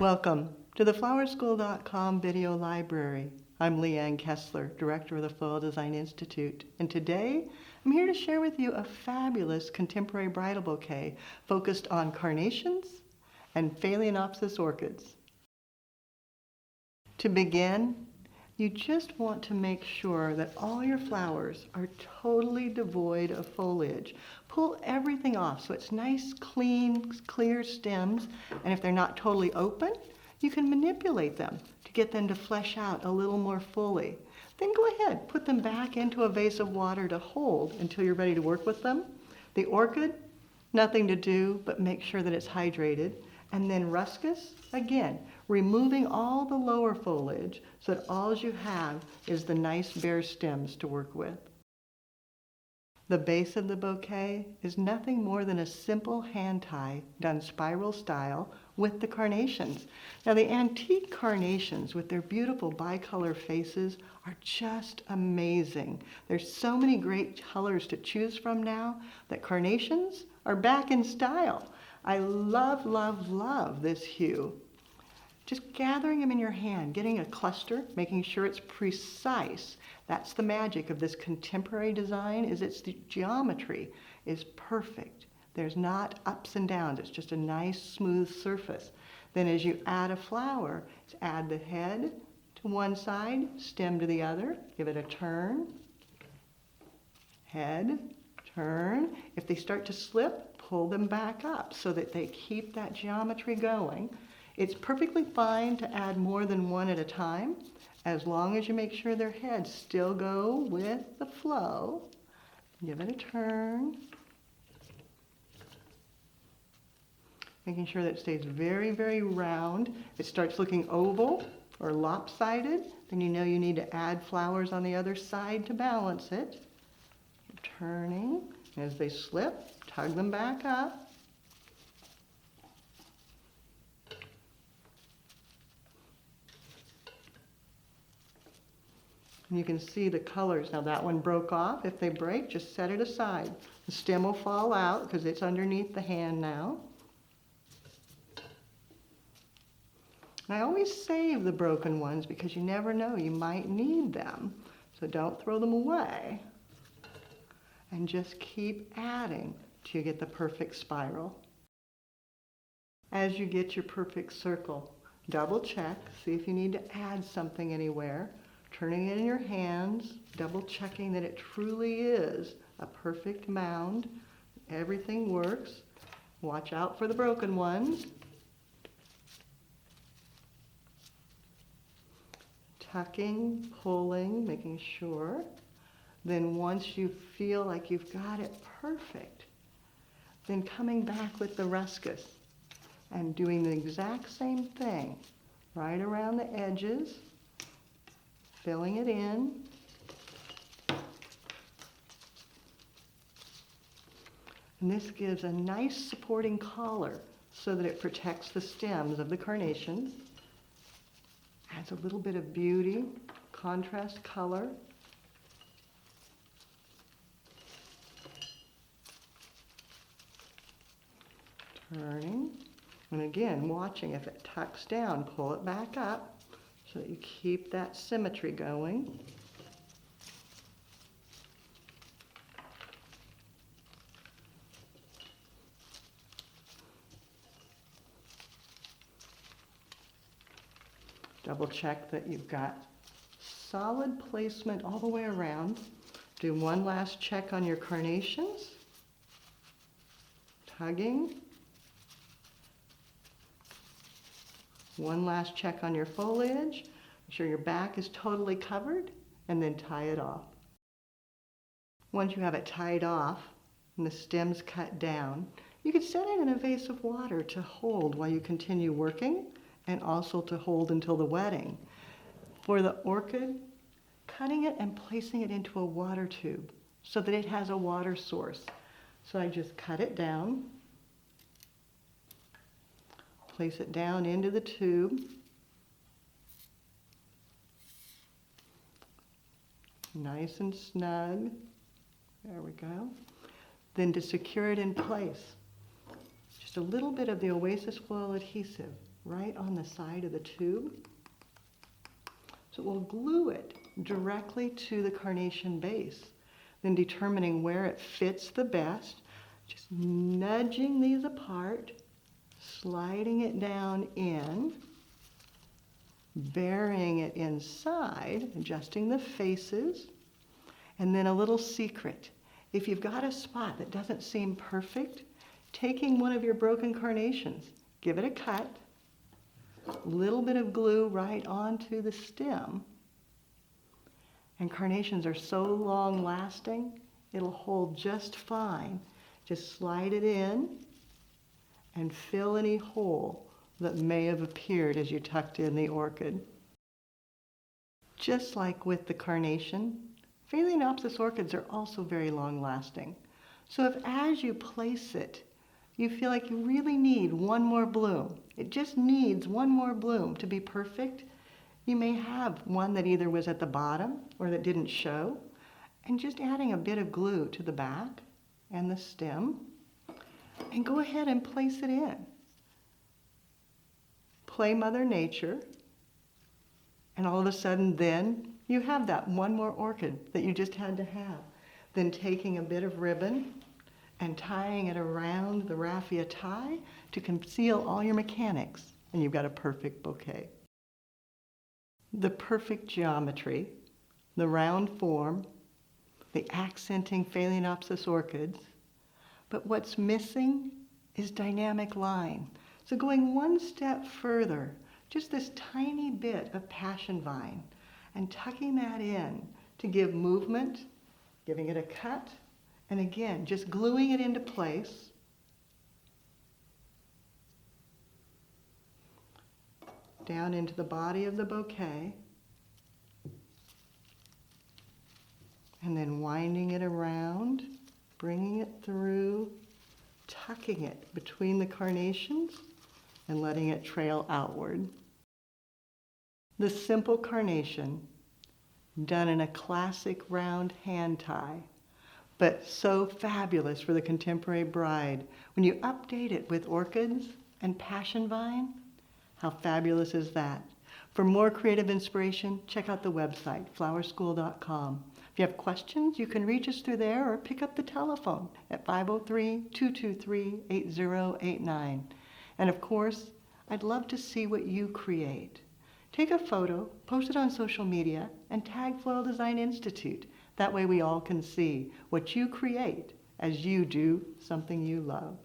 Welcome to the flowerschool.com video library. I'm Leanne Kessler, Director of the Floral Design Institute, and today I'm here to share with you a fabulous contemporary bridal bouquet focused on carnations and Phalaenopsis orchids. To begin, you just want to make sure that all your flowers are totally devoid of foliage. Pull everything off so it's nice, clean, clear stems, and if they're not totally open, you can manipulate them to get them to flesh out a little more fully. Then go ahead, put them back into a vase of water to hold until you're ready to work with them. The orchid, nothing to do but make sure that it's hydrated. And then ruscus, again, removing all the lower foliage so that all you have is the nice bare stems to work with. The base of the bouquet is nothing more than a simple hand tie done spiral style with the carnations. Now the antique carnations with their beautiful bicolor faces are just amazing. There's so many great colors to choose from now that carnations are back in style. I love, love, love this hue. Just gathering them in your hand, getting a cluster, making sure it's precise. That's the magic of this contemporary design, is its geometry is perfect. There's not ups and downs, it's just a nice smooth surface. Then as you add a flower, add the head to one side, stem to the other, give it a turn, head, turn. If they start to slip, pull them back up so that they keep that geometry going. It's perfectly fine to add more than one at a time, as long as you make sure their heads still go with the flow. Give it a turn. Making sure that it stays very, very round. If it starts looking oval or lopsided, then you know you need to add flowers on the other side to balance it. Turning. As they slip, tug them back up. And you can see the colors. Now that one broke off. If they break, just set it aside. The stem will fall out because it's underneath the hand now. And I always save the broken ones because you never know, you might need them. So don't throw them away. And just keep adding till you get the perfect spiral. As you get your perfect circle, double check, see if you need to add something anywhere. Turning it in your hands, double checking that it truly is a perfect mound. Everything works. Watch out for the broken ones. Tucking, pulling, making sure. Then once you feel like you've got it perfect, then coming back with the ruscus and doing the exact same thing right around the edges, filling it in. And this gives a nice supporting collar so that it protects the stems of the carnations. Adds a little bit of beauty, contrast color. Turning, and again, watching if it tucks down, pull it back up so that you keep that symmetry going. Double check that you've got solid placement all the way around. Do one last check on your carnations. Tugging. One last check on your foliage. Make sure your back is totally covered, and then tie it off. Once you have it tied off and the stems cut down, you can set it in a vase of water to hold while you continue working, and also to hold until the wetting. For the orchid, cutting it and placing it into a water tube so that it has a water source. So I just cut it down. Place it down into the tube. Nice and snug. There we go. Then to secure it in place, just a little bit of the Oasis Foil adhesive right on the side of the tube. So we'll glue it directly to the carnation base, then determining where it fits the best, just nudging these apart, sliding it down in, burying it inside, adjusting the faces, and then a little secret. If you've got a spot that doesn't seem perfect, taking one of your broken carnations, give it a cut, a little bit of glue right onto the stem, and carnations are so long lasting, it'll hold just fine. Just slide it in and fill any hole that may have appeared as you tucked in the orchid. Just like with the carnation, Phalaenopsis orchids are also very long lasting. So if as you place it, you feel like you really need one more bloom, it just needs one more bloom to be perfect, you may have one that either was at the bottom or that didn't show, and just adding a bit of glue to the back and the stem, and go ahead and place it in. Play Mother Nature, and all of a sudden then you have that one more orchid that you just had to have. Then taking a bit of ribbon and tying it around the raffia tie to conceal all your mechanics, and you've got a perfect bouquet. The perfect geometry, the round form, the accenting Phalaenopsis orchids, but what's missing is dynamic line. So going one step further, just this tiny bit of passion vine, and tucking that in to give movement, giving it a cut, and again, just gluing it into place. Down into the body of the bouquet, and then winding it around, bringing it through, tucking it between the carnations, and letting it trail outward. The simple carnation, done in a classic round hand tie, but so fabulous for the contemporary bride. When you update it with orchids and passion vine, how fabulous is that? For more creative inspiration, check out the website, flowerschool.com. If you have questions, you can reach us through there or pick up the telephone at 503-223-8089. And of course, I'd love to see what you create. Take a photo, post it on social media, and tag Floral Design Institute. That way we all can see what you create as you do something you love.